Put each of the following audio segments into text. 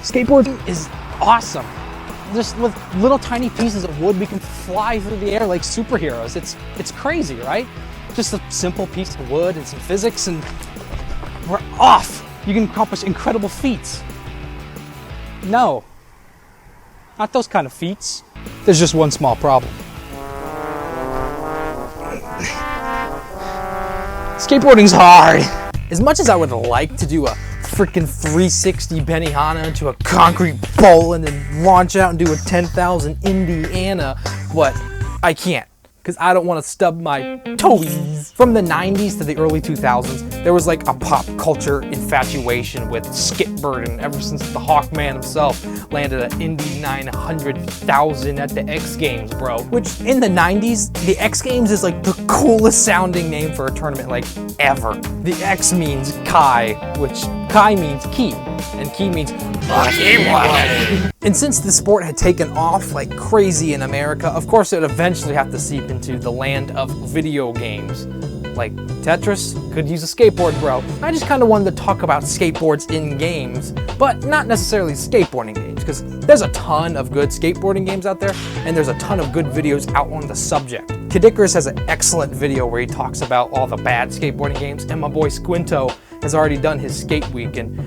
Skateboarding is awesome. Just with little tiny pieces of wood, we can fly through the air like superheroes. It's crazy, right? Just a simple piece of wood and some physics and we're off. You can accomplish incredible feats. No, not those kind of feats. There's just one small problem. Skateboarding's hard. As much as I would like to do a freaking 360 Benihana into a concrete bowl and then launch out and do a 10,000 Indiana, but I can't, because I don't want to stub my toes. From the 90s to the early 2000s, there was like a pop culture infatuation with skateboarding ever since the Hawkman himself landed an Indy 900,000 at the X Games, bro. Which in the 90s, the X Games is like the coolest sounding name for a tournament like ever. The X means Kai, which Kai means key, and key means and since the sport had taken off like crazy in America, of course it would eventually have to seep into the land of video games. Like Tetris could use a skateboard, bro. I just kind of wanted to talk about skateboards in games, but not necessarily skateboarding games, because there's a ton of good skateboarding games out there, and there's a ton of good videos out on the subject. Kid Icarus has an excellent video where he talks about all the bad skateboarding games, and my boy Squinto has already done his skate week, and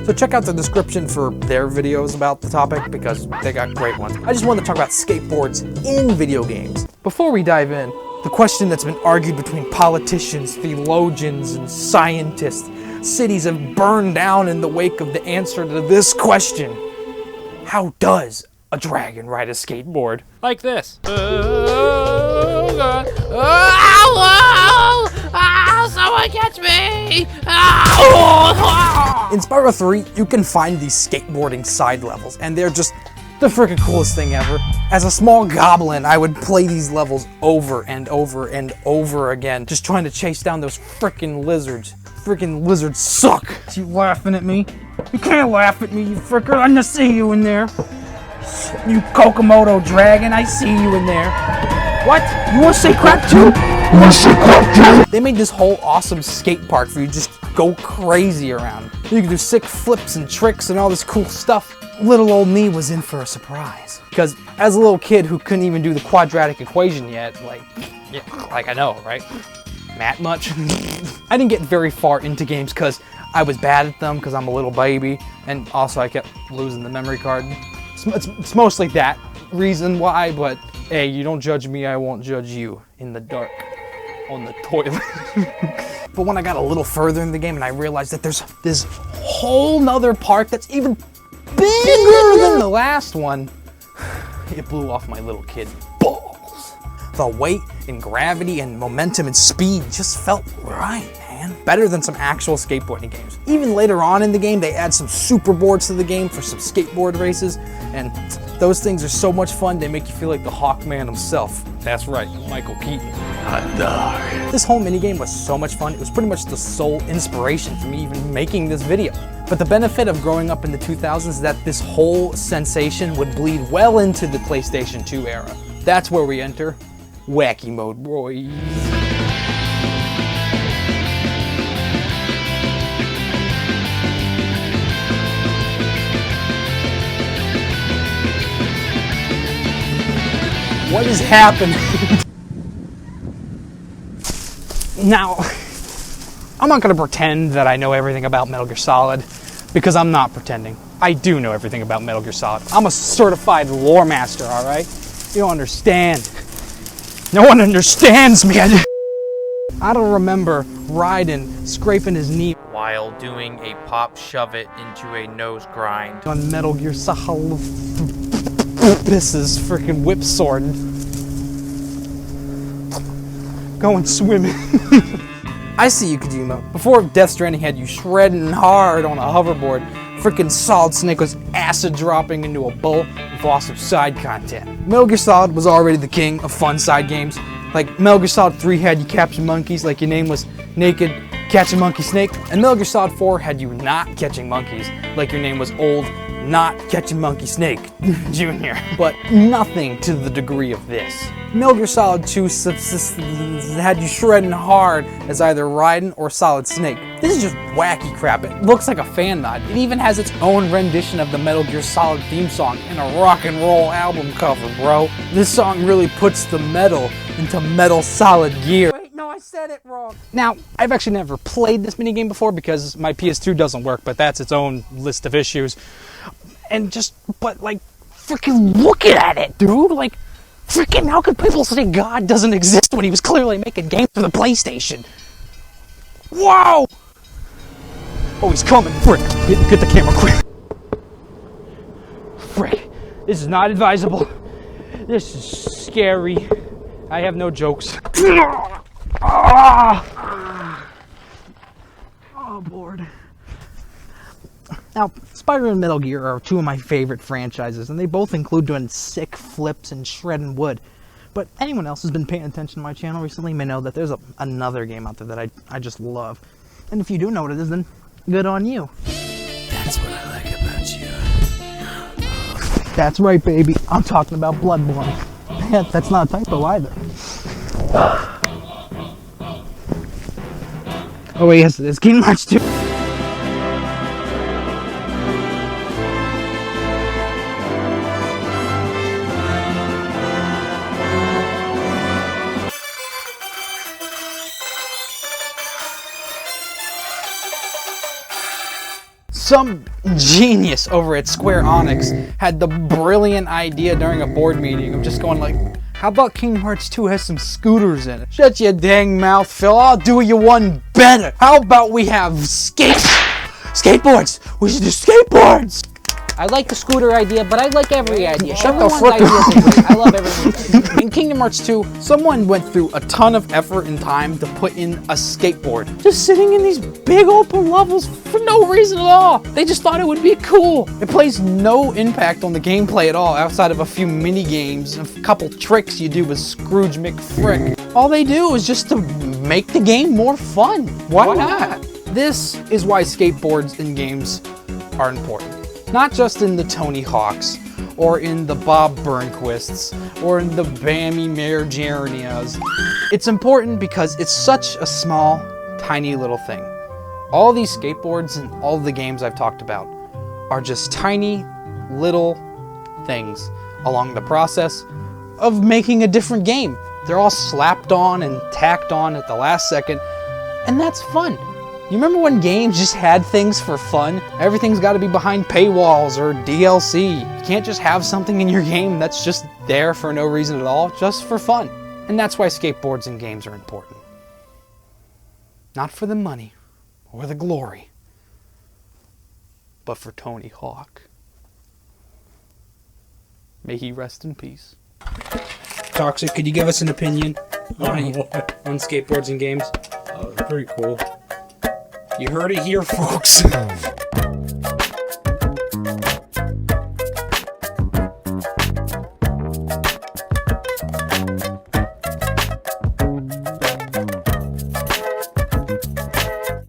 so check out the description for their videos about the topic because they got great ones. I just wanted to talk about skateboards in video games. Before we dive in, the question that's been argued between politicians, theologians, and scientists, cities have burned down in the wake of the answer to this question. How does a dragon ride a skateboard? Like this. Someone catch me! In Spyro 3, you can find these skateboarding side levels, and they're just the freaking coolest thing ever. As a small goblin, I would play these levels over and over and over again, just trying to chase down those freaking lizards. Freaking lizards suck! You laughing at me? You can't laugh at me, you fricker. I just see you in there. You Kokomoto dragon, I see you in there. What? You wanna say crap too? They made this whole awesome skate park for you to just go crazy around. You can do sick flips and tricks and all this cool stuff. Little old me was in for a surprise. Because as a little kid who couldn't even do the quadratic equation yet, like I know, right? Matt much? I didn't get very far into games because I was bad at them because I'm a little baby, and also I kept losing the memory card. It's mostly that reason why, but hey, you don't judge me, I won't judge you in the dark on the toilet. But when I got a little further in the game and I realized that there's this whole nother part that's even bigger than the last one, it blew off my little kid balls. The weight and gravity and momentum and speed just felt right, man. Better than some actual skateboarding games. Even later on in the game, they add some super boards to the game for some skateboard races, and those things are so much fun, they make you feel like the Hawkman himself. That's right, Michael Keaton. Hot dog. This whole minigame was so much fun, it was pretty much the sole inspiration for me even making this video. But the benefit of growing up in the 2000s is that this whole sensation would bleed well into the PlayStation 2 era. That's where we enter wacky mode, boys. What is happening? Now, I'm not gonna pretend that I know everything about Metal Gear Solid, because I'm not pretending. I do know everything about Metal Gear Solid. I'm a certified lore master, alright? You don't understand. No one understands me. I don't remember Raiden scraping his knee While doing a pop shove it into a nose grind. on Metal Gear Solid. This is freaking whip sword. Going swimming. I see you, Kojima. Before Death Stranding had you shredding hard on a hoverboard, freaking Solid Snake was acid dropping into a bowl with lots of side content. Metal Gear Solid was already the king of fun side games. Like Metal Gear Solid 3 had you capture monkeys like your name was Naked Catch a Monkey Snake, and Metal Gear Solid 4 had you not catching monkeys like your name was Old not Catching Monkey Snake Jr., but nothing to the degree of this. Metal Gear Solid 2 had you shredding hard as either Raiden or Solid Snake. This is just wacky crap. It looks like a fan nod. It even has its own rendition of the Metal Gear Solid theme song in a rock and roll album cover, bro. This song really puts the metal into Metal Solid Gear. Wait, no, I said it wrong. Now, I've actually never played this minigame before because my PS2 doesn't work, but that's its own list of issues. But like, freaking looking at it, dude. Like, freaking, how could people say God doesn't exist when he was clearly making games for the PlayStation? Wow! Oh, he's coming. Frick, get the camera quick. Frick, this is not advisable. This is scary. I have no jokes. Oh, bored. Now, Spyro and Metal Gear are two of my favorite franchises, and they both include doing sick flips and shredding wood. But anyone else who's been paying attention to my channel recently may know that there's another game out there that I just love. And if you do know what it is, then good on you. That's what I like about you. That's right, baby. I'm talking about Bloodborne. Yeah, that's not a typo either. Oh, yes, it is. Kingdom Hearts 2. Some genius over at Square Enix had the brilliant idea during a board meeting of just going like, how about Kingdom Hearts 2 has some scooters in it? Shut your dang mouth, Phil. I'll do you one better. How about we have skateboards? We should do skateboards. I like the scooter idea, but I like every idea. Shut the frick up. I love everything. In Kingdom Hearts 2, someone went through a ton of effort and time to put in a skateboard. Just sitting in these big open levels for no reason at all. They just thought it would be cool. It plays no impact on the gameplay at all, outside of a few mini games and a couple tricks you do with Scrooge McFrick. All they do is just to make the game more fun. Why not? This is why skateboards in games are important. Not just in the Tony Hawks, or in the Bob Burnquists, or in the Bammy Margerias. It's important because it's such a small, tiny little thing. All these skateboards and all the games I've talked about are just tiny, little things along the process of making a different game. They're all slapped on and tacked on at the last second, and that's fun. You remember when games just had things for fun? Everything's got to be behind paywalls or DLC. You can't just have something in your game that's just there for no reason at all, just for fun. And that's why skateboards in games are important. Not for the money or the glory, but for Tony Hawk. May he rest in peace. Tawksick, could you give us an opinion on skateboards in games? Pretty cool. You heard it here, folks.